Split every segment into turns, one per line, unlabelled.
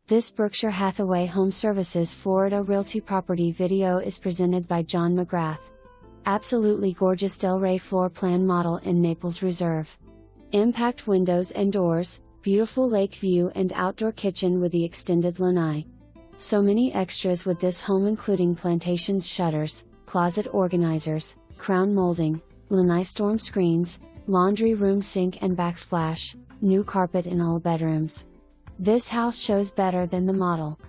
This Berkshire Hathaway HomeServices Florida Realty property video is presented by John McGrath. Absolutely gorgeous Delray floor plan model in Naples Reserve. Impact windows and doors, beautiful lake view and outdoor kitchen with the extended lanai. So many extras with this home, including plantations shutters, closet organizers, crown molding, lanai storm screens, laundry room sink and backsplash, new carpet in all bedrooms. This house shows better than the model.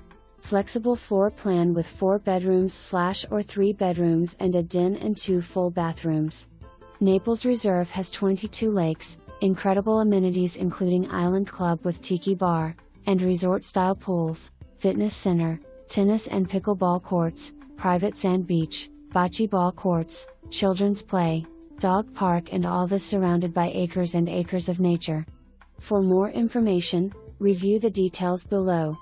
Flexible floor plan with 4 bedrooms/or 3 bedrooms and a den and 2 full bathrooms. Naples Reserve has 22 lakes, incredible amenities including island club with Tiki bar, and resort-style pools, fitness center, tennis and pickleball courts, private sand beach, bocce ball courts, children's play, dog park, and all this surrounded by acres and acres of nature. For more information, review the details below.